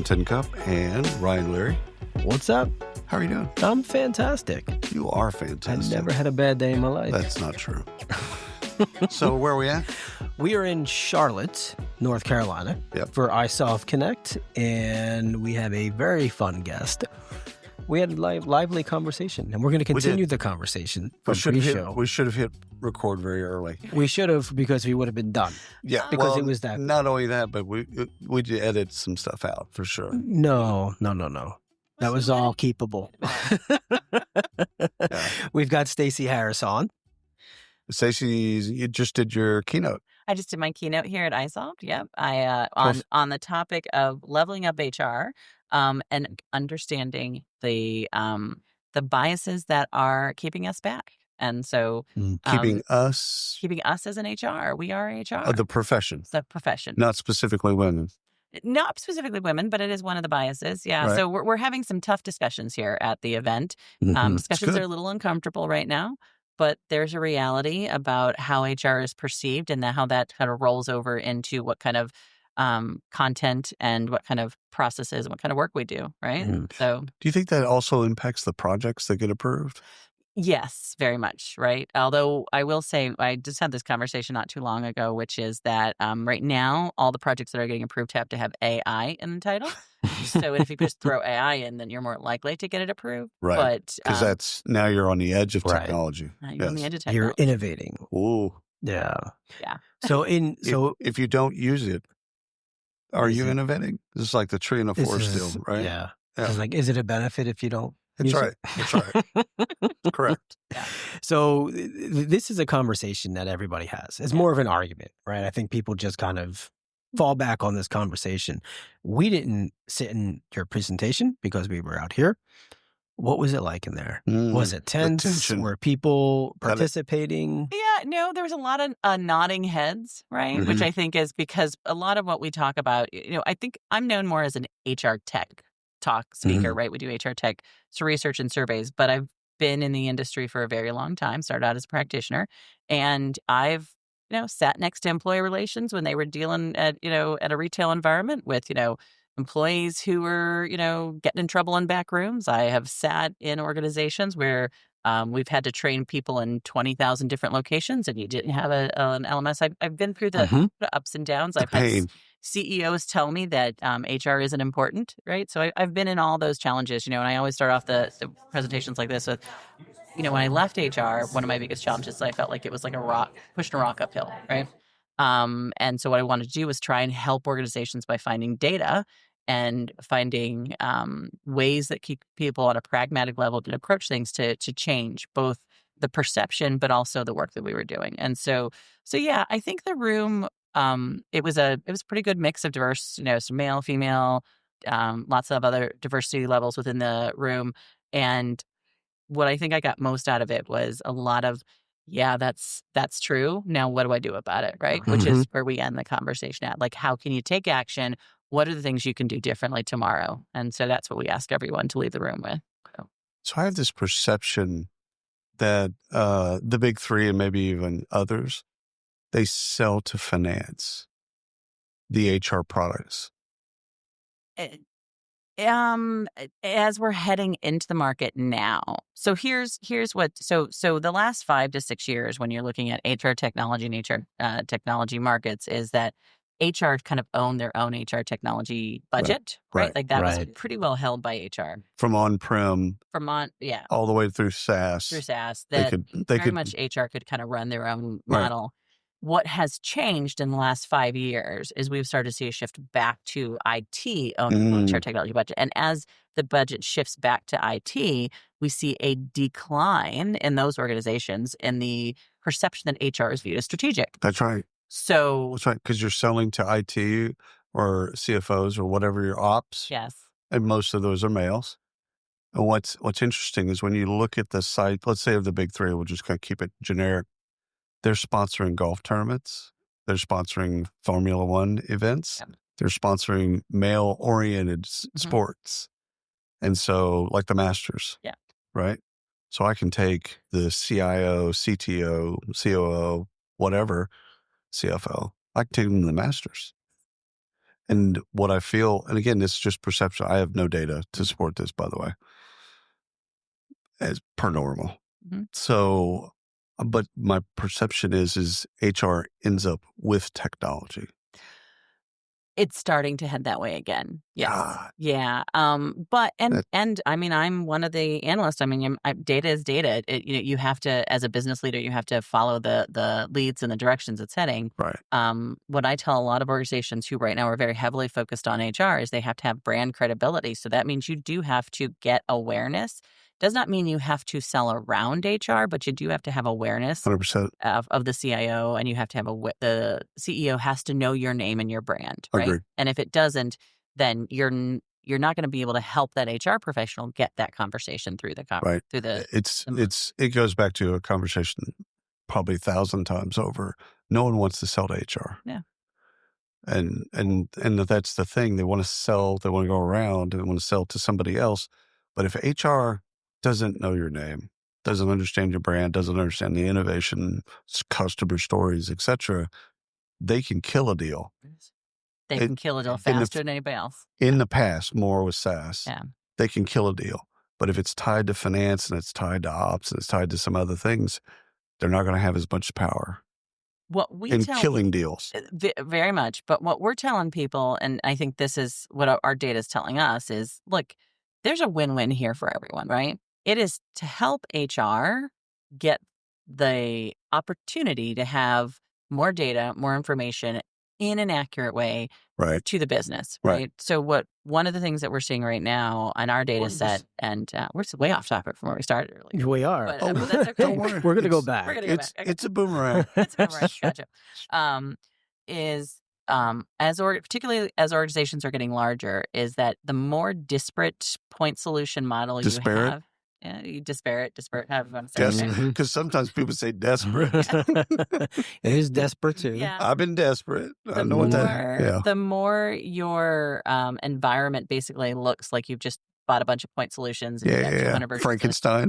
Tincup and Ryan Leary. What's up? How are you doing? I'm fantastic. You are fantastic. I never had a bad day in my life. That's not true. So where are we at? We are in Charlotte, North Carolina for isolved Connect, and we have a very fun guest. We had a lively conversation, and we're going to continue the conversation from pre-show. We should have hit record very early. We should have, because we would have been done. Yeah. Because it was that. Not only that, but we did edit some stuff out for sure. No. That was all keepable. We've got Stacey Harris on. Stacey, you just did your keynote. I just did my keynote here at isolved. Yep. On the topic of leveling up HR and understanding the biases that are keeping us back. And so keeping us as an HR. We are HR. The profession. The profession. Not specifically women. Not specifically women, but it is one of the biases. Yeah. Right. So we're having some tough discussions here at the event. Discussions are a little uncomfortable right now, but there's a reality about how HR is perceived and how that kind of rolls over into what kind of content and what kind of processes and what kind of work we do, right? So, do you think that also impacts the projects that get approved? Yes, very much, right? Although I will say, I just had this conversation not too long ago, which is that right now, all the projects that are getting approved have to have AI in the title. So if you just throw AI in, then you're more likely to get it approved. Right. Because now you're on the edge of technology. You're on the edge of technology. You're innovating. Ooh. Yeah. Yeah. So if you don't use it, are you innovating? This is like the tree and the forest deal, right? Yeah. It's like, is it a benefit if you don't? That's right. That's right. Correct. Yeah. So this is a conversation that everybody has. It's more of an argument, right? I think people just kind of fall back on this conversation. We didn't sit in your presentation because we were out here. What was it like in there? Was it tense? Attention. Were people participating? Yeah, no, there was a lot of nodding heads, right? Which I think is because a lot of what we talk about, I think I'm known more as an HR tech talk speaker, right? We do HR tech research and surveys, but I've been in the industry for a very long time, started out as a practitioner, and I've, sat next to employee relations when they were dealing at a retail environment with, employees who were, getting in trouble in back rooms. I have sat in organizations where we've had to train people in 20,000 different locations and you didn't have an LMS. I've been through the ups and downs. I've had CEOs tell me that HR isn't important, right? So I've been in all those challenges, and I always start off the presentations like this with, when I left HR, one of my biggest challenges, I felt like it was like pushing a rock uphill, right? And so what I wanted to do was try and help organizations by finding data and finding ways that keep people on a pragmatic level to approach things to change both the perception, but also the work that we were doing. And so yeah, I think the room, it was a pretty good mix of diverse, some male, female, lots of other diversity levels within the room. And what I think I got most out of it was a lot of, yeah, that's true. Now, what do I do about it, right? Which is where we end the conversation at. Like, how can you take action? What are the things you can do differently tomorrow? And so that's what we ask everyone to leave the room with. So I have this perception that the big three and maybe even others, they sell to finance the HR products. As we're heading into the market now. So here's what, so the last 5 to 6 years when you're looking at HR technology and HR technology markets is that HR kind of owned their own HR technology budget, right? Like that was pretty well held by HR. From on-prem. Yeah. All the way through SaaS. They could much HR could kind of run their own model. What has changed in the last 5 years is we've started to see a shift back to IT owning HR technology budget. And as the budget shifts back to IT, we see a decline in those organizations in the perception that HR is viewed as strategic. That's right. So that's right, because you're selling to IT or CFOs or whatever your ops. Yes. And most of those are males. And what's interesting is when you look at the site, let's say of the big three, we'll just kind of keep it generic. They're sponsoring golf tournaments. They're sponsoring Formula One events. Yeah. They're sponsoring male-oriented sports. And so, like the Masters. Yeah. Right? So I can take the CIO, CTO, COO, whatever, CFO. I can take them to the Masters. And what I feel, and again, this is just perception. I have no data to support this, by the way, as per normal. Mm-hmm. So, but my perception is HR ends up with technology. It's starting to head that way again. Yes. God. Yeah. But I mean, I'm one of the analysts. I mean, data is data. You have to, as a business leader, you have to follow the leads and the directions it's heading. Right. What I tell a lot of organizations who right now are very heavily focused on HR is they have to have brand credibility. So that means you do have to get awareness. Does not mean you have to sell around HR, but you do have to have awareness 100%. of the CIO, and you have to have the CEO has to know your name and your brand, right? Agreed. And if it doesn't, then you're not going to be able to help that HR professional get that conversation through the Right. through the. It goes back to a conversation probably 1,000 times over. No one wants to sell to HR. Yeah. And that's the thing. They want to sell. They want to go around and they want to sell to somebody else. But if HR doesn't know your name, doesn't understand your brand, doesn't understand the innovation, customer stories, etc., they can kill a deal. They can kill a deal faster than anybody else. In the past, more with SaaS, Yeah. they can kill a deal. But if it's tied to finance and it's tied to ops and it's tied to some other things, they're not going to have as much power in killing deals. Very much. But what we're telling people, and I think this is what our data is telling us, is look, there's a win-win here for everyone, right? It is to help HR get the opportunity to have more data, more information in an accurate way to the business, right? So one of the things that we're seeing right now on our data set, and we're way off topic from where we started earlier. We are. But, that's okay. We're going to go back. It's a boomerang. It's a boomerang. Gotcha. Particularly as organizations are getting larger, is that the more disparate point solution model you have. Yeah, you disparate, however you want to say it. Because sometimes people say desperate. It is desperate too. Yeah. I've been desperate. I know what that. Yeah. The more your environment basically looks like you've just bought a bunch of point solutions. And Frankenstein.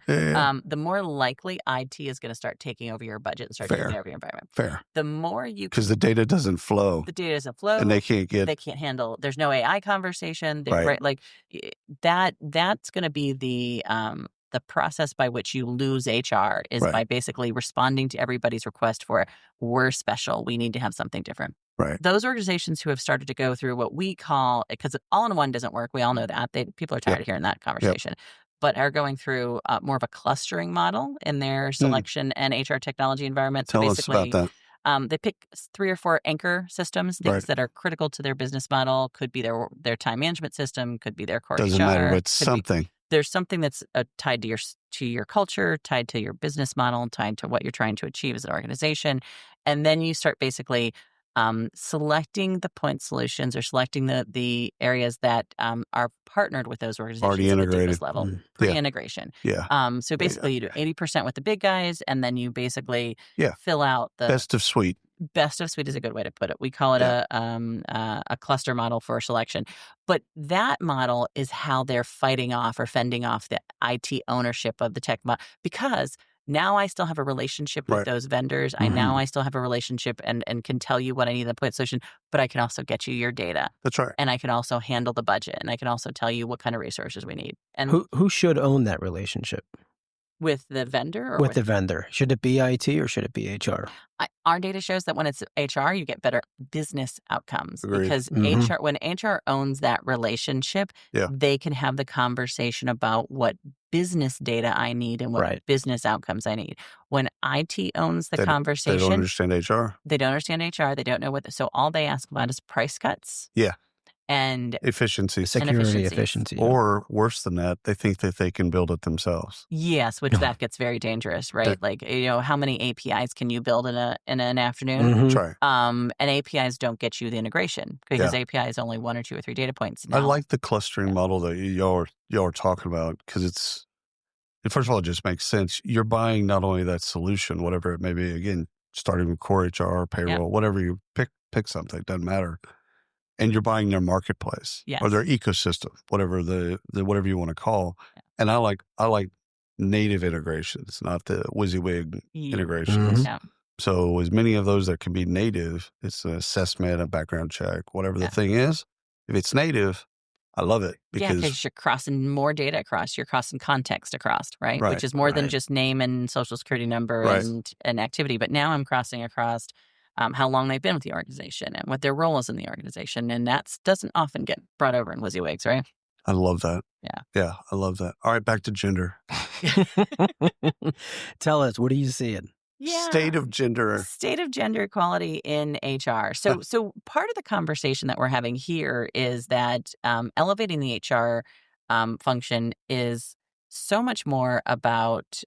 Yeah. The more likely IT is going to start taking over your budget and start taking over your environment. Fair. The more because the data doesn't flow. And they can't handle. There's no AI conversation. Right. Like that's going to be the process by which you lose HR is by basically responding to everybody's request for we're special. We need to have something different. Right. Those organizations who have started to go through what we call, because all-in-one doesn't work, we all know that. People are tired of hearing that conversation, but are going through more of a clustering model in their selection and HR technology environment. Tell us about that. They pick 3 or 4 anchor systems, things that are critical to their business model. Could be their time management system, could be their core Doesn't HR. matter, but something. There's something that's tied to your culture, tied to your business model, tied to what you're trying to achieve as an organization. And then you start basically selecting the point solutions or selecting the areas that are partnered with those organizations already integrated at the deepest level, pre-integration. Yeah. So basically you do 80% with the big guys, and then you basically fill out the best of suite. Best of suite is a good way to put it. We call it a cluster model for selection. But that model is how they're fighting off or fending off the IT ownership of the tech model, because now I still have a relationship with those vendors. I still have a relationship and can tell you what I need in the point solution, but I can also get you your data. That's right. And I can also handle the budget, and I can also tell you what kind of resources we need. And who should own that relationship? With the vendor? Or with the vendor. Should it be IT or should it be HR? Our data shows that when it's HR, you get better business outcomes. Agreed. Because when HR owns that relationship, they can have the conversation about what business data I need and what business outcomes I need. When IT owns the conversation, they don't understand HR. They don't understand HR. They don't know so all they ask about is price cuts. Yeah. And efficiency, security, efficiency, or worse than that, they think that they can build it themselves. Yes, which that gets very dangerous, right? Like, how many APIs can you build in an afternoon? Right. And APIs don't get you the integration because API is only 1 or 2 or 3 data points. Now. I like the clustering model that y'all are talking about because first of all, it just makes sense. You're buying not only that solution, whatever it may be. Again, starting with core HR, payroll, whatever you pick something, doesn't matter. And you're buying their marketplace or their ecosystem, whatever whatever you want to call. And I like native integrations, not the whizzy-wig integrations. So as many of those that can be native, it's an assessment, a background check, whatever the thing is. If it's native, I love it because you're crossing more data across, you're crossing context across, right? Which is more than just name and social security number and activity. But now I'm crossing across how long they've been with the organization and what their role is in the organization. And that doesn't often get brought over in WYSIWYGs, right? I love that. Yeah. Yeah, I love that. All right, back to gender. Tell us, what are you seeing? Yeah. State of gender equality in HR. So part of the conversation that we're having here is that elevating the HR function is so much more about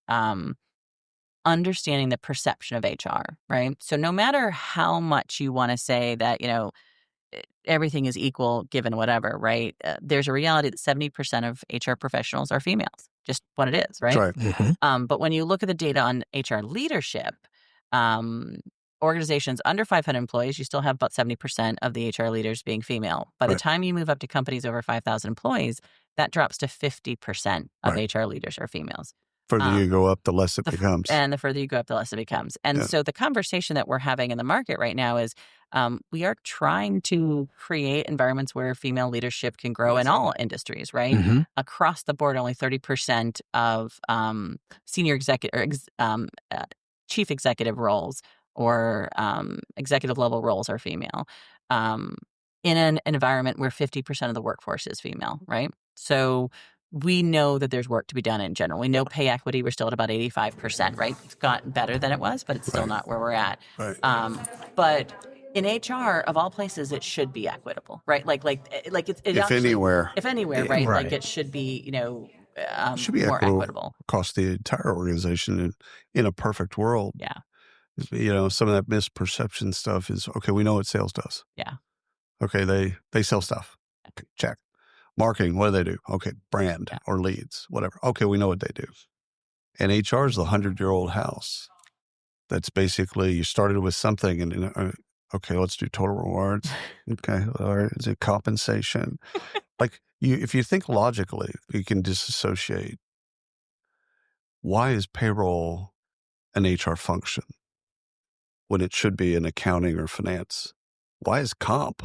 understanding the perception of HR, right? So no matter how much you want to say that, everything is equal given whatever, right? There's a reality that 70% of HR professionals are females, just what it is, right? That's right. Mm-hmm. But when you look at the data on HR leadership, organizations under 500 employees, you still have about 70% of the HR leaders being female. By the time you move up to companies over 5,000 employees, that drops to 50% of HR leaders are females. Further you go up, the less it becomes. And the further you go up, the less it becomes. And so the conversation that we're having in the market right now is we are trying to create environments where female leadership can grow in all industries, right? Mm-hmm. Across the board, only 30% of senior executive or chief executive roles or executive level roles are female in an environment where 50% of the workforce is female, right? So we know that there's work to be done in general. We know pay equity, we're still at about 85%, right? It's gotten better than it was, but it's still not where we're at. Right. But in HR, of all places, it should be equitable, right? Like it's if actually, anywhere, right? Like it should be, it should be more equitable across the entire organization. In a perfect world, some of that misperception stuff is okay. We know what sales does. Yeah. Okay, they sell stuff. Okay, check. Marketing, what do they do? Okay, brand or leads, whatever. Okay, we know what they do. And HR is the 100-year-old house. That's basically you started with something and okay, let's do total rewards. Okay, or is it compensation? Like if you think logically, you can disassociate. Why is payroll an HR function when it should be in accounting or finance? Why is comp?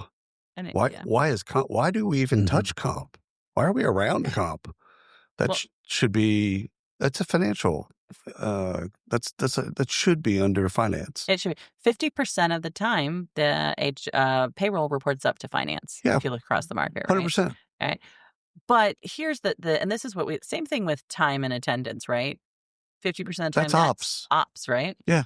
Why is comp? Why do we even touch comp? Why are we around comp? That should be that's a financial. That should be under finance. It should be 50% of the time. The payroll reports up to finance. Yeah. If you look across the market, 100%. Right. But here's the and this is what same thing with time and attendance, right? 50% of the time that's ops. Ops, right? Yeah.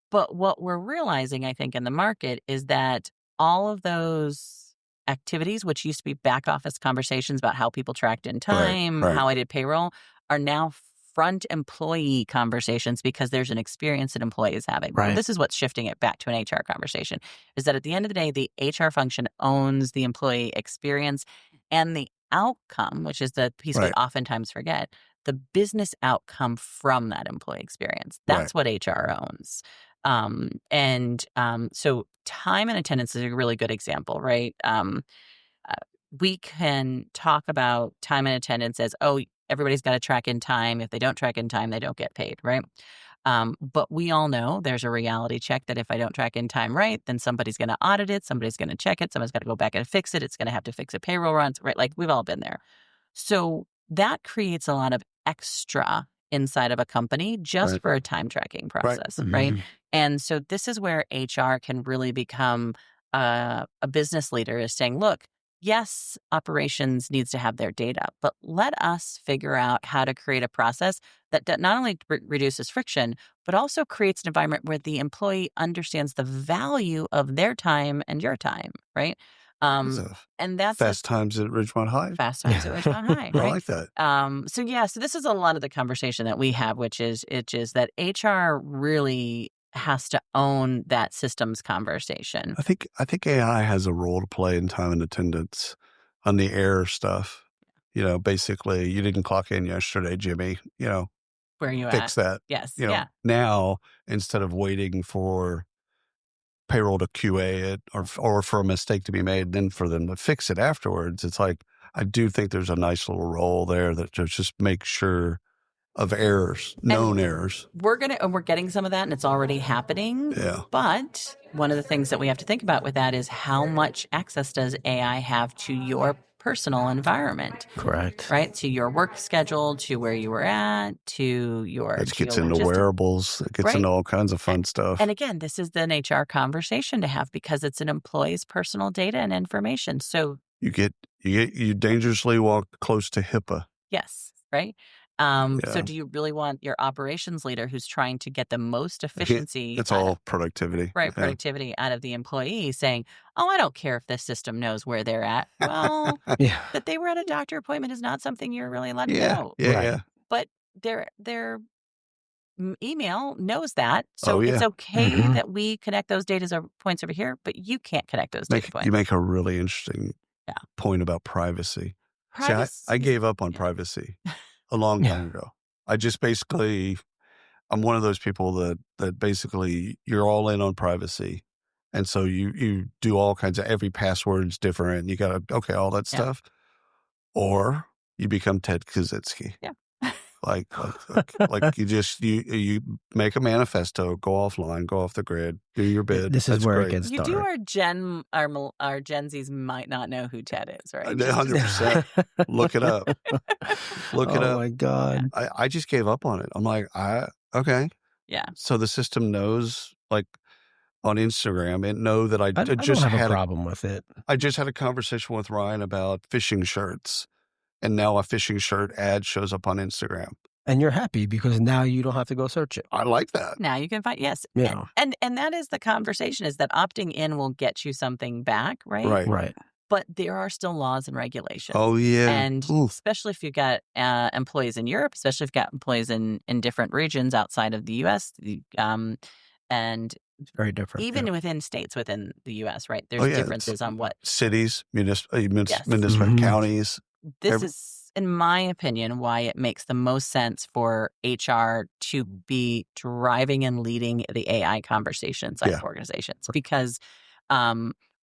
But what we're realizing, I think, in the market is that all of those activities, which used to be back office conversations about how people tracked in time, how I did payroll, are now front employee conversations because there's an experience that employee is having. Right. This is what's shifting it back to an HR conversation, is that at the end of the day, the HR function owns the employee experience and the outcome, which is the piece we oftentimes forget, the business outcome from that employee experience. That's what HR owns. So time and attendance is a really good example, right? We can talk about time and attendance as, everybody's got to track in time. If they don't track in time, they don't get paid, right? But we all know there's a reality check that if I don't track in time right, then somebody's going to audit it, somebody's going to check it, somebody's got to go back and fix it, it's going to have to fix a payroll runs, right? Like we've all been there. So that creates a lot of extra inside of a company just for a time tracking process, right? And so this is where HR can really become a business leader, is saying, look, yes, operations needs to have their data, but let us figure out how to create a process that not only reduces friction, but also creates an environment where the employee understands the value of their time and your time, right? And that's fast times at Ridgemont High. Fast times at Ridgemont High, right? I like that. So this is a lot of the conversation that we have, which is that HR really has to own that systems conversation. I think AI has a role to play in time and attendance on the error stuff. Basically, you didn't clock in yesterday, Jimmy. Where are you fix at? that. Yes. Now, instead of waiting for payroll to QA it or for a mistake to be made, then for them to fix it afterwards, it's like I do think there's a nice little role there that just make sure of errors, known errors. We're getting some of that, and it's already happening. Yeah. But one of the things that we have to think about with that is how much access does AI have to your personal environment? Correct. Right? To your work schedule, to where you were at, to your It gets into wearables. It gets into all kinds of fun stuff. And again, this is an HR conversation to have because it's an employee's personal data and information. So you dangerously walk close to HIPAA. Yes. Right. So do you really want your operations leader who's trying to get the most efficiency? It's all productivity. Right. Yeah. Productivity out of the employee saying, oh, I don't care if this system knows where they're at. Well, that they were at a doctor appointment is not something you're really allowed to know. Yeah. But their email knows that. So it's okay that we connect those data points over here, but you can't connect those data points. You make a really interesting point about privacy. See, I gave up on privacy a long time ago. I just I'm one of those people that basically you're all in on privacy. And so you do all kinds of, every password's different. You got to, all that stuff. Or you become Ted Kaczynski. Yeah. Like you make a manifesto, go offline, go off the grid, do your bid. This is where it gets dark. You do our Gen Zs might not know who Ted is, right? 100%. Look it up. Look it up. Oh my God. I just gave up on it. I'm like, okay. Yeah. So the system knows, like on Instagram, it know that I just don't have had a problem with it. I just had a conversation with Ryan about fishing shirts. And now a fishing shirt ad shows up on Instagram. And you're happy because now you don't have to go search it. I like that. Now you can find, yes. Yeah. And that is the conversation, is that opting in will get you something back, right? Right. But there are still laws and regulations. Oh, yeah. And especially if you've got employees in Europe, especially if you've got employees in different regions outside of the U.S., and it's very different. Even within states within the U.S., right? There's differences on what cities, municipal counties. This is, in my opinion, why it makes the most sense for HR to be driving and leading the AI conversation inside of organizations, because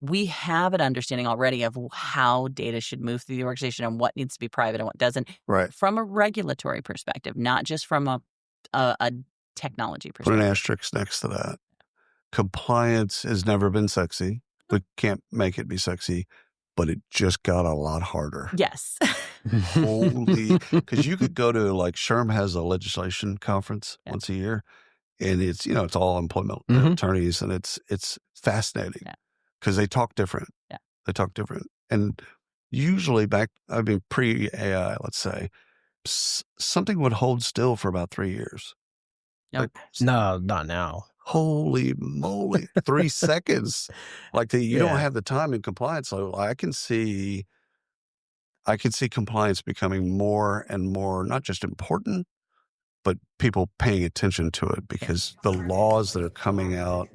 we have an understanding already of how data should move through the organization and what needs to be private and what doesn't, from a regulatory perspective, not just from a technology perspective. Put an asterisk next to that. Compliance has never been sexy. We can't make it be sexy. But it just got a lot harder. Yes. Holy, because you could go to, like, SHRM has a legislation conference once a year, and it's, it's all employment attorneys, and it's fascinating because they talk different. Yeah. They talk different. And usually pre-AI, let's say, something would hold still for about 3 years. Nope. No, not now. Holy moly, 3 seconds. Like you don't have the time in compliance. So I can see compliance becoming more and more, not just important, but people paying attention to it because the laws that are coming out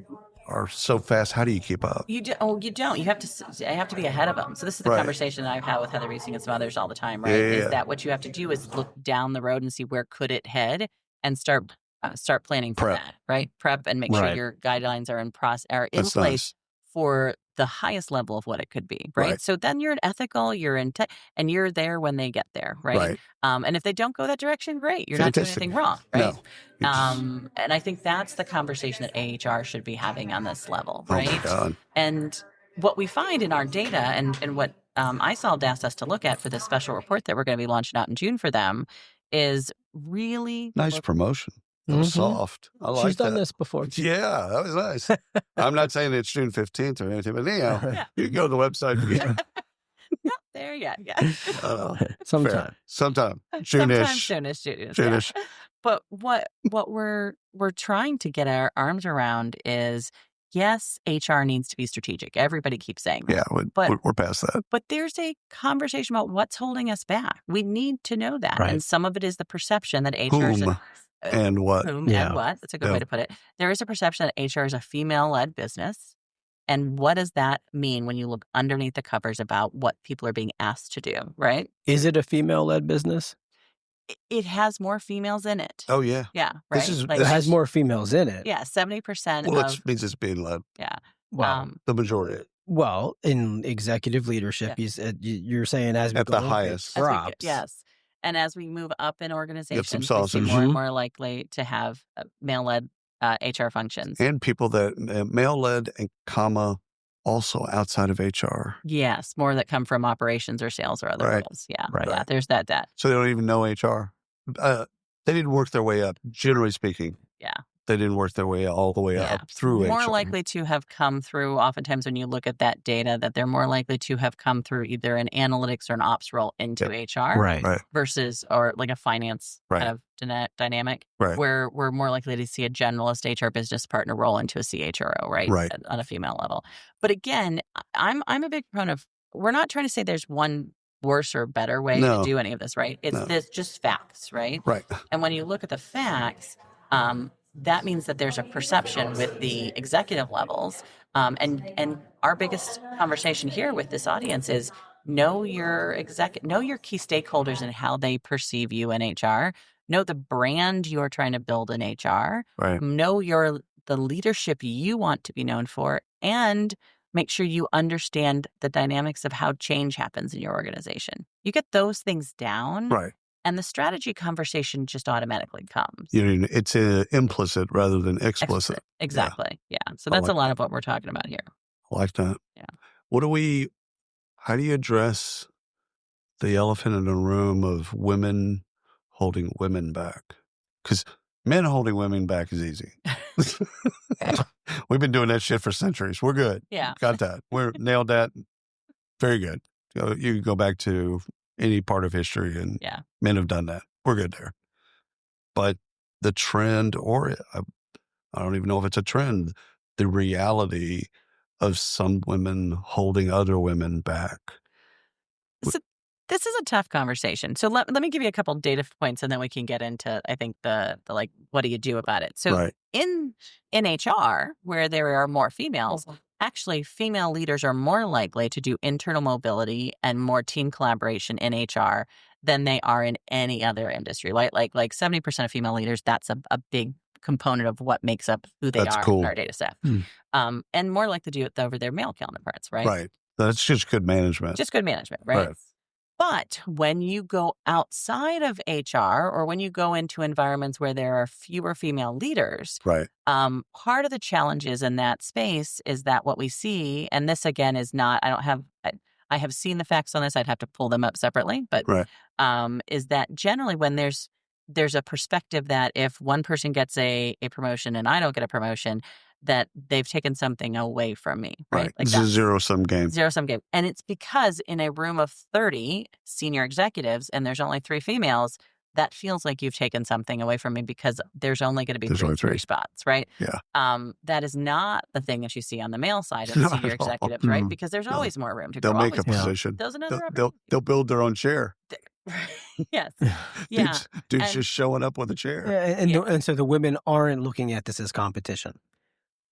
are so fast. How do you keep up? You don't. You have to be ahead of them. So this is the conversation that I've had with Heather Reesing and some others all the time, right? Is that what you have to do is look down the road and see where could it head and start planning for that, right? Prep and make sure your guidelines are in place for the highest level of what it could be, right? So then you're ethical, you're in tech, and you're there when they get there, right? And if they don't go that direction, great, you're not doing anything wrong, right? No. And I think that's the conversation that AHR should be having on this level, right? Oh my God. And what we find in our data and what isolved asked us to look at for this special report that we're going to be launching out in June for them is really nice promotion. That was soft. I like that. She's done this before. Yeah, that was nice. I'm not saying it's June 15th or anything, but you can go to the website. There you go. Sometime. June-ish. Yeah. But what we're trying to get our arms around is, yes, HR needs to be strategic. Everybody keeps saying that. Yeah, we're past that. But there's a conversation about what's holding us back. We need to know that. Right. And some of it is the perception that HR and what? And what? That's a good way to put it. There is a perception that HR is a female-led business. And what does that mean when you look underneath the covers about what people are being asked to do, right? Is it a female-led business? It has more females in it. Oh, yeah. Yeah, right? It has more females in it. Yeah, 70% Well, it means it's being led. Yeah. Well, the majority. Well, in executive leadership, you're saying as we at go the highest. drops. Yes. And as we move up in organizations, we see sausage. more and more likely to have male-led HR functions. And people that male-led and also outside of HR. Yes, more that come from operations or sales or other roles. Yeah, yeah. There's that. So they don't even know HR. They didn't work their way up, generally speaking. Yeah. They didn't work their way all the way up through more HR. likely to have come through, oftentimes when you look at that data, that they're more likely to have come through either an analytics or an ops role into HR versus, or like a finance kind of dynamic, where we're more likely to see a generalist HR business partner role into a CHRO, on a female level. But again, I'm a big proponent of, we're not trying to say there's one worse or better way to do any of this, right? It's this just facts, right? And when you look at the facts, that means that there's a perception with the executive levels. And our biggest conversation here with this audience is know your key stakeholders and how they perceive you in HR. Know the brand you're trying to build in HR. Know the leadership you want to be known for, and make sure you understand the dynamics of how change happens in your organization. You get those things down. And the strategy conversation just automatically comes. It's implicit rather than explicit. Exactly. Yeah. So that's a lot of what we're talking about here. I like that. Yeah. How do you address the elephant in the room of women holding women back? Because men holding women back is easy. We've been doing that shit for centuries. We're good. Yeah. Got that. We're nailed that. Very good. You can go back to any part of history, and men have done that. We're good there. But the trend, or I don't even know if it's a trend, the reality of some women holding other women back. So this is a tough conversation. So let me give you a couple data points, and then we can get into, I think, the like, what do you do about it? So in HR, where there are more females, actually, female leaders are more likely to do internal mobility and more team collaboration in HR than they are in any other industry. Like 70% of female leaders, that's a big component of what makes up who they are in our data set. And more likely to do it over their male counterparts, right? That's just good management. Just good management, right? But when you go outside of HR, or when you go into environments where there are fewer female leaders, part of the challenges in that space is that what we see, and this again is not, I have seen the facts on this, I'd have to pull them up separately, but is that generally when there's a perspective that if one person gets a promotion and I don't get a promotion, that they've taken something away from me, right? Like it's a zero-sum game. Zero-sum game. And it's because in a room of 30 senior executives and there's only 3 females, that feels like you've taken something away from me because there's only going to be three spots, right? That is not the thing that you see on the male side of the senior executives, right? Because there's always more room to grow. They'll make a position. They'll build their own chair. Yes. Dude's just showing up with a chair. And so the women aren't looking at this as competition.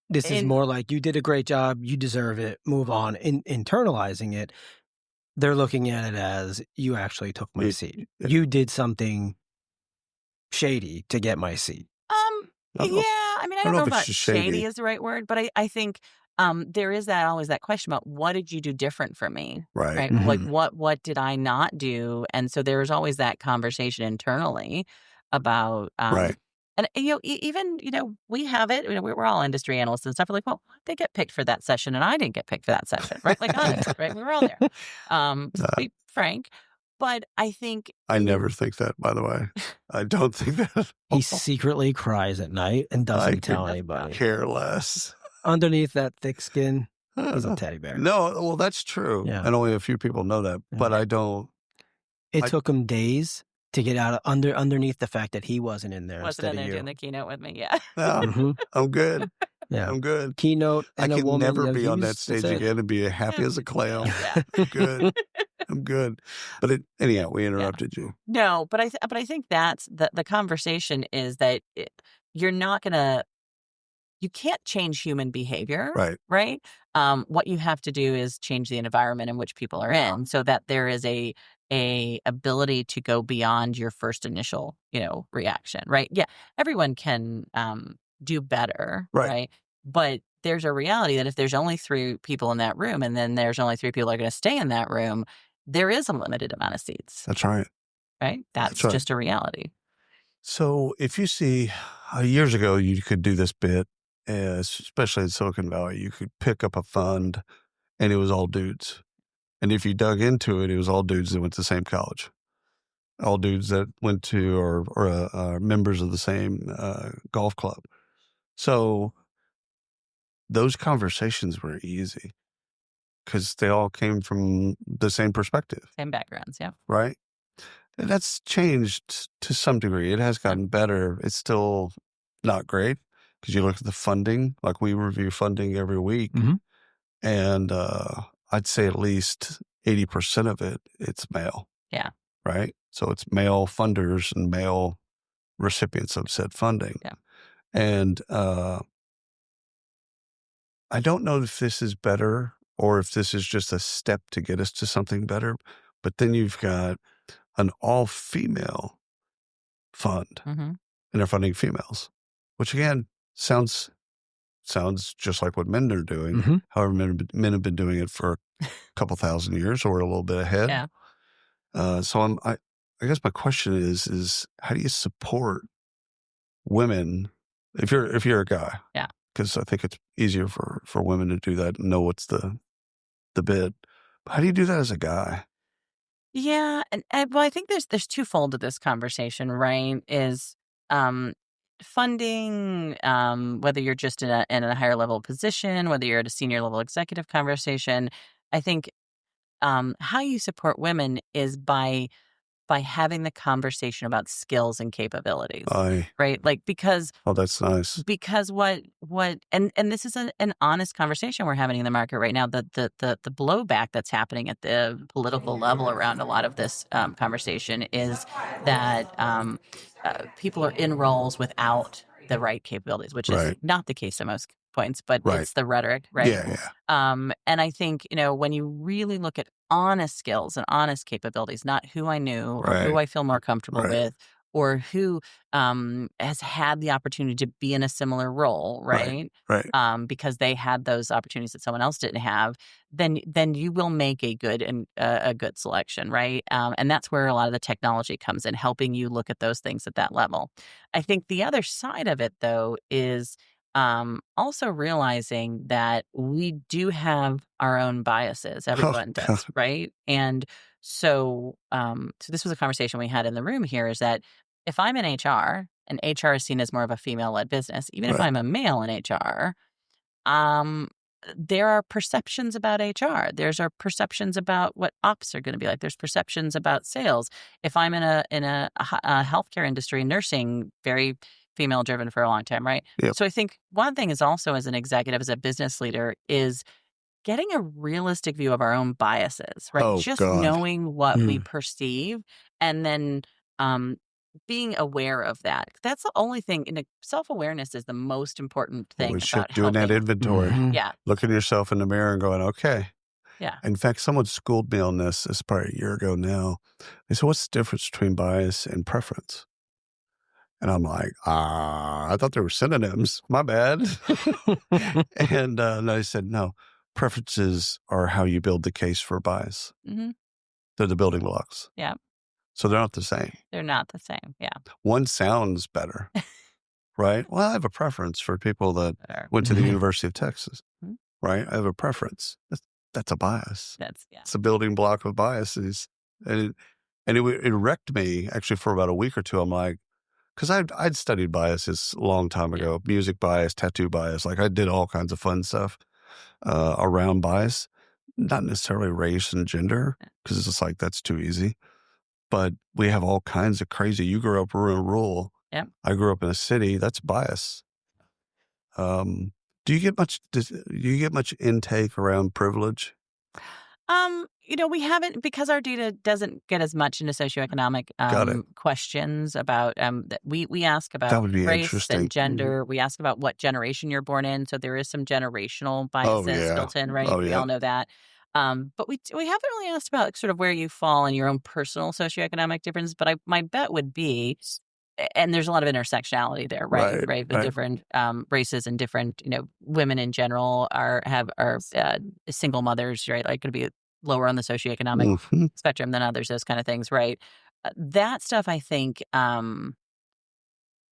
This is more like, you did a great job, you deserve it, move on. Internalizing it, they're looking at it as, you actually took my seat. You did something shady to get my seat. I don't know if shady is the right word, but I think there is always that question about, what did you do different from me? Right? Like, what did I not do? And so there's always that conversation internally about and even we have it. We're all industry analysts and stuff. We're like, well, they get picked for that session, and I didn't get picked for that session, right? Like, honest, right? We were all there. To be frank, but I think I never think that. By the way, I don't think that. He secretly cries at night and doesn't tell anybody. Care less. Underneath that thick skin is a teddy bear. No, well, that's true, and only a few people know that. But I don't. It took him days to get out underneath the fact that he wasn't in there. Doing the keynote with me. I'm good. I'm good. Keynote. I can never be on that stage again and be happy as a clown. I'm good. I'm good. But anyhow, we interrupted you. No, but I think that's the conversation is that you're not gonna. You can't change human behavior, right? What you have to do is change the environment in which people are in, so that there is a ability to go beyond your first initial, reaction, right? Yeah, everyone can do better, right? But there's a reality that if there's only 3 people in that room, and then there's only 3 people that are going to stay in that room, there is a limited amount of seats. That's right. right? That's right. just a reality. So if you see, years ago, you could do this bit, especially in Silicon Valley, you could pick up a fund and it was all dudes. And if you dug into it, it was all dudes that went to the same college, all dudes that went to or are members of the same golf club. So those conversations were easy because they all came from the same perspective. Same backgrounds, yeah. Right? And that's changed to some degree. It has gotten better. It's still not great because you look at the funding, like we review funding every week, and I'd say at least 80% of it, it's male. Yeah. Right? So it's male funders and male recipients of said funding. Yeah. And I don't know if this is better or if this is just a step to get us to something better, but then you've got an all-female fund, and they're funding females, which again sounds just like what men are doing. However, men have been doing it for a couple thousand years, or a little bit ahead. Yeah. So I guess my question is how do you support women if you're a guy? Yeah. Because I think it's easier for women to do that and know what's the bid. But how do you do that as a guy? Yeah, and well, I think there's twofold to this conversation, right? Is funding, whether you're just in a higher level position, whether you're at a senior level executive conversation. I think how you support women is by having the conversation about skills and capabilities, right? Like because that's nice. Because what and this is an honest conversation we're having in the market right now. The blowback that's happening at the political level around a lot of this conversation is that people are in roles without the right capabilities, which is not the case at most points, but it's the rhetoric, right? Yeah. And I think, when you really look at honest skills and honest capabilities, not who I knew or who I feel more comfortable with, or who has had the opportunity to be in a similar role, right? Because they had those opportunities that someone else didn't have, then you will make a good and a good selection, right? And that's where a lot of the technology comes in, helping you look at those things at that level. I think the other side of it, though, is also realizing that we do have our own biases. Everyone does, right? And so this was a conversation we had in the room here, is that if I'm in HR and HR is seen as more of a female-led business, even if I'm a male in HR, there are perceptions about HR. There's our perceptions about what ops are going to be like. There's perceptions about sales. If I'm in a healthcare industry, nursing, very female driven for a long time, right? Yep. So I think one thing is also, as an executive, as a business leader, is getting a realistic view of our own biases, right? Just knowing what we perceive, and then being aware of that. That's the only thing. Self-awareness is the most important thing about doing that inventory. Yeah. Looking at yourself in the mirror and going, okay. Yeah. In fact, someone schooled me on this. It's probably a year ago now. They said, what's the difference between bias and preference? And I'm like, I thought they were synonyms. My bad. And they said, no, preferences are how you build the case for bias. They're the building blocks. Yeah. So they're not the same. They're not the same. Yeah. One sounds better, right? Well, I have a preference for people that went to the University of Texas, right? I have a preference. That's a bias. It's a building block of biases. And it wrecked me actually for about a week or two. I'm like, because I'd studied biases a long time ago, music bias, tattoo bias. Like I did all kinds of fun stuff around bias, not necessarily race and gender, because it's just like, that's too easy. But we have all kinds of crazy. You grew up rural. Yeah. I grew up in a city. That's bias. Do you get much intake around privilege? We haven't, because our data doesn't get as much into socioeconomic questions about that we ask about race and gender. We ask about what generation you're born in. So there is some generational biases built in, right? We all know that. But we haven't really asked about sort of where you fall in your own personal socioeconomic difference. But my bet would be, and there's a lot of intersectionality there, right? The different races and different, women in general are single mothers, right? Like, going to be lower on the socioeconomic spectrum than others, those kind of things, right? that stuff, I think,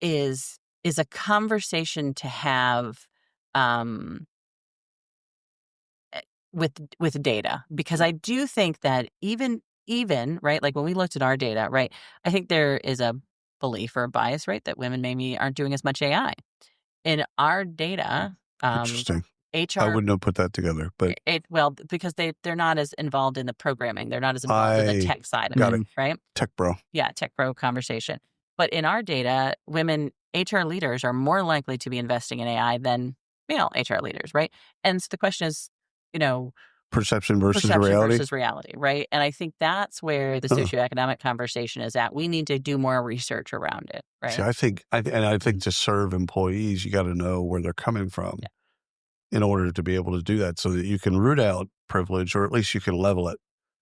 is a conversation to have with data, because I do think that even right, like when we looked at our data, right, I think there is a belief or a bias, right, that women maybe aren't doing as much AI in our data. Interesting. I HR wouldn't have put that together, but well, because they're not as involved in the programming, they're not as involved in the tech side of got it, it. right? Tech bro. Yeah, tech pro conversation. But in our data, women HR leaders are more likely to be investing in AI than male HR leaders, right? And so the question is, Perception versus reality, right? And I think that's where the socioeconomic conversation is at. We need to do more research around it, right? See, I think to serve employees, you got to know where they're coming from in order to be able to do that, so that you can root out privilege, or at least you can level it.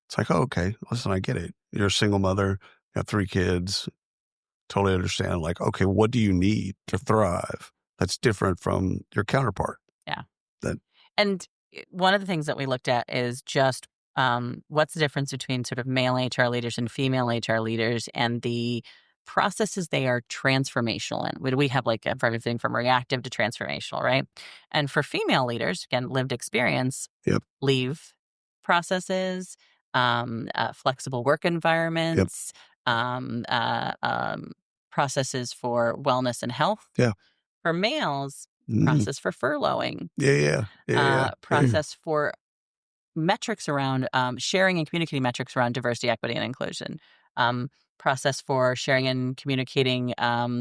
It's like, oh, okay, listen, I get it. You're a single mother, got 3 kids, totally understand. Like, okay, what do you need to thrive that's different from your counterpart? Yeah. And one of the things that we looked at is just what's the difference between sort of male HR leaders and female HR leaders, and the processes they are transformational in. We have like everything from reactive to transformational, right? And for female leaders, again, lived experience, leave processes, flexible work environments, processes for wellness and health. Yeah. For males, process for furloughing. Process for metrics around sharing and communicating metrics around diversity, equity, and inclusion. Process for sharing and communicating our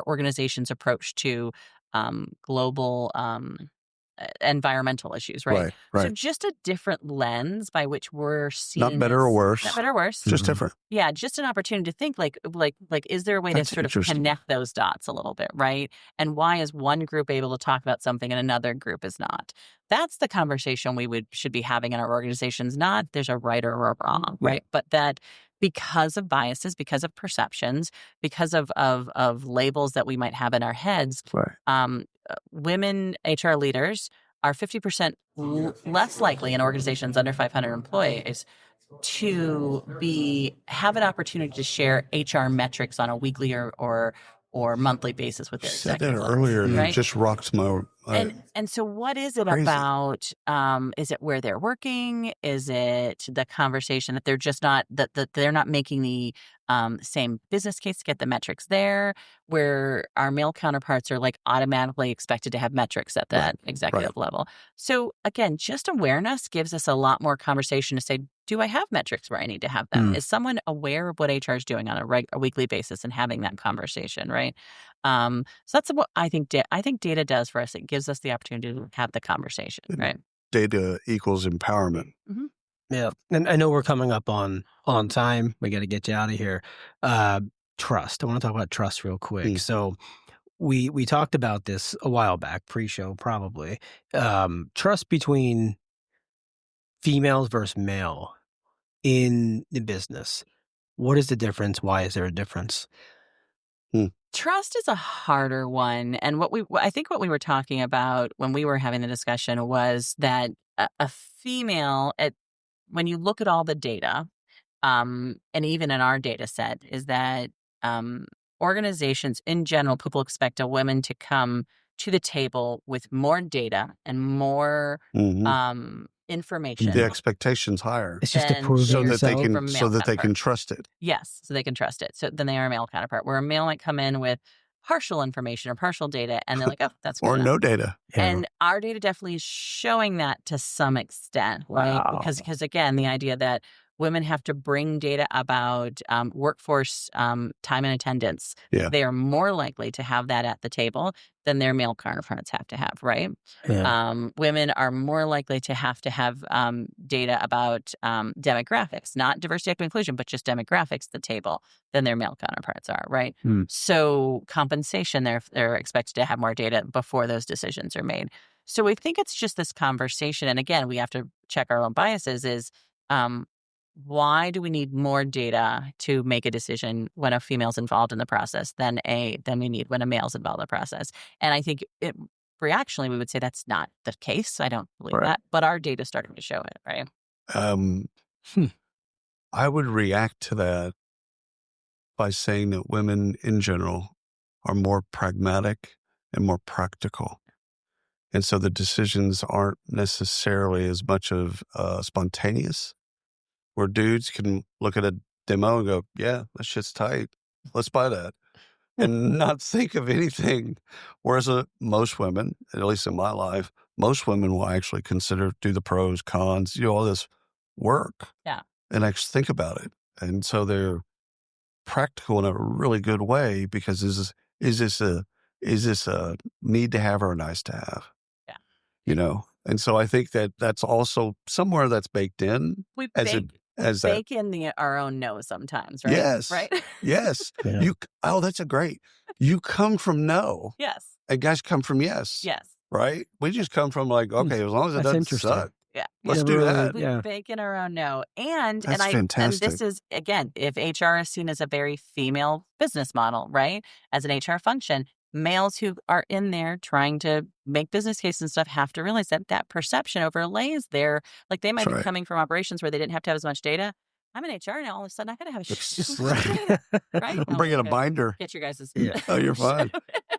organization's approach to global environmental issues, right? So just a different lens by which we're seeing not better or worse, just different. Yeah, just an opportunity to think like, is there a way to sort of connect those dots a little bit, right? And why is one group able to talk about something and another group is not? That's the conversation we should be having in our organizations. Not there's a right or a wrong, right? But that because of biases, because of perceptions, because of labels that we might have in our heads, women HR leaders are 50% less likely in organizations under 500 employees to have an opportunity to share HR metrics on a weekly or monthly basis with their executives. You said that earlier, and it just rocked my. And so, what is it about? Is it where they're working? Is it the conversation that they're just not that they're not making the same business case to get the metrics there? Where our male counterparts are like automatically expected to have metrics at that executive level. So again, just awareness gives us a lot more conversation to say, do I have metrics where I need to have them? Is someone aware of what HR is doing on a weekly basis and having that conversation, right? So that's what I think. I think data does for us. It gives us the opportunity to have the conversation, right? Data equals empowerment. Mm-hmm. Yeah, and I know we're coming up on time. We got to get you out of here. Trust. I want to talk about trust real quick. So we talked about this a while back, pre-show probably. Trust between females versus male in the business. What is the difference? Why is there a difference? Trust is a harder one. And I think what we were talking about when we were having the discussion was that a female, when you look at all the data, and even in our data set, is that organizations in general, people expect a woman to come to the table with more data and more information. The expectation's higher. It's just to prove so that they can trust it. Yes, so they can trust it. So then they are a male counterpart. Where a male might come in with partial information or partial data, and they're like, "Oh, that's good or enough." No data. And our data definitely is showing that to some extent, right? Wow. Because again, the idea that women have to bring data about workforce time and attendance. Yeah. They are more likely to have that at the table than their male counterparts have to have, right? Yeah. Women are more likely to have data about demographics, not diversity, equity, inclusion, but just demographics at the table than their male counterparts are, right? So compensation, they're expected to have more data before those decisions are made. So we think it's just this conversation. And again, we have to check our own biases is, why do we need more data to make a decision when a female's involved in the process than we need when a male's involved in the process? And I think reactionally, we would say that's not the case. I don't believe that, but our data is starting to show it, right? I would react to that by saying that women in general are more pragmatic and more practical. And so the decisions aren't necessarily as much of spontaneous, where dudes can look at a demo and go, yeah, that shit's tight. Let's buy that. And not think of anything. Whereas most women, at least in my life, most women will actually do the pros, cons, all this work. Yeah. And actually think about it. And so they're practical in a really good way because is this a need to have or a nice to have? Yeah. And so I think that that's also somewhere that's baked in. We bake in our own no sometimes, right? Yes. Right? Yes. Yeah. That's a great. You come from no. Yes. And guys come from yes. Yes. Right? We just come from like, okay, as long as it doesn't suck. Yeah. Let's do that. We bake in our own no. And fantastic. And this is, again, if HR is seen as a very female business model, right? As an HR function, males who are in there trying to make business cases and stuff have to realize that perception overlays there. Like they might be coming from operations where they didn't have to have as much data. I'm in HR now. All of a sudden, I got to have a shit ton of data, right? I'm bringing a binder. Get your guys'. Oh, you're fine.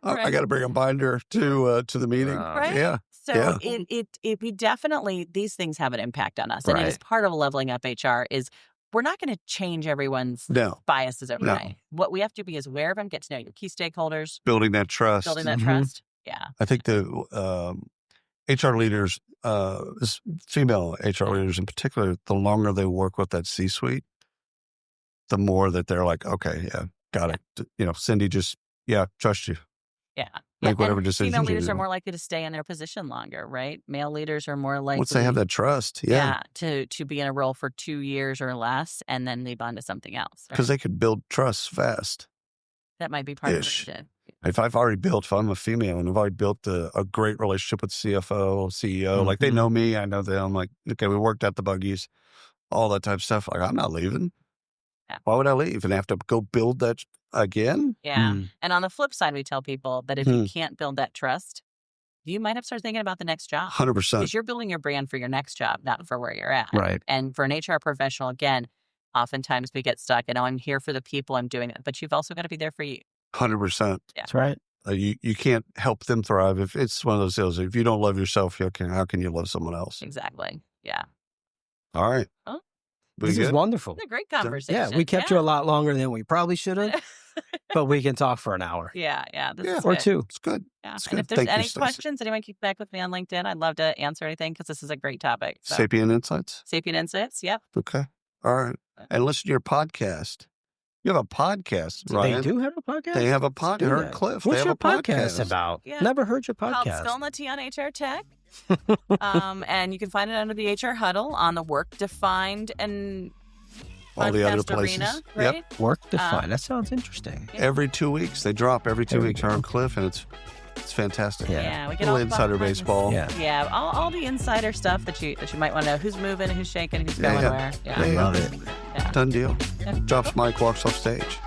Right. I got to bring a binder to the meeting. Right. Yeah. So we definitely, these things have an impact on us. And it is part of leveling up HR is we're not going to change everyone's biases overnight. No. What we have to be is aware of them, get to know your key stakeholders. Building that trust. Trust. Yeah. I think the HR leaders, female HR leaders in particular, the longer they work with that C-suite, the more that they're like, okay, yeah, got it. Cindy just, trust you. Yeah. Make whatever decisions. Female leaders are more likely to stay in their position longer, right? Male leaders are more likely. Once they have that trust, to be in a role for 2 years or less and then move on to something else. Because they could build trust fast. That might be part of it. If I'm a female and I've already built a great relationship with CFO, CEO, like they know me, I know them, like, okay, we worked out the buggies, all that type of stuff. Like, I'm not leaving. Yeah. Why would I leave and have to go build that again? Yeah. And on the flip side, we tell people that if you can't build that trust, you might have to start thinking about the next job. 100%. Because you're building your brand for your next job, not for where you're at. Right. And for an HR professional, again, oftentimes we get stuck. I'm here for the people, I'm doing it. But you've also got to be there for you. 100%. Yeah. That's right. You can't help them thrive. If it's one of those deals, if you don't love yourself, how can you love someone else? Exactly. Yeah. All right. Oh. This is wonderful. It's a great conversation. Yeah, we kept you a lot longer than we probably should have, but we can talk for an hour. Yeah. Or two. It's good. Yeah. It's and good. if there's Thank any questions, anyone keep back with me on LinkedIn. I'd love to answer anything because this is a great topic. So. Sapient Insights? Sapient Insights, yep. Okay. All right. And listen to your podcast. You have a podcast, right? They do have a podcast? They have a podcast. Her and Cliff. What's they have your a podcast about? Yeah. Never heard your podcast. Called Spill the Tea on HR Tech. And you can find it under the HR Huddle on the Work Defined and all the other places. Arena, right? Yep. Work Defined. That sounds interesting. Yeah. Every 2 weeks. They drop every 2 weeks. Her and Cliff, and it's fantastic. Yeah, we get all all insider baseball. Yeah, all the insider stuff that you might want to know. Who's moving, who's shaking, who's going where. Yeah. I love it. Yeah. Done deal. Yeah. Drops mic, walks off stage.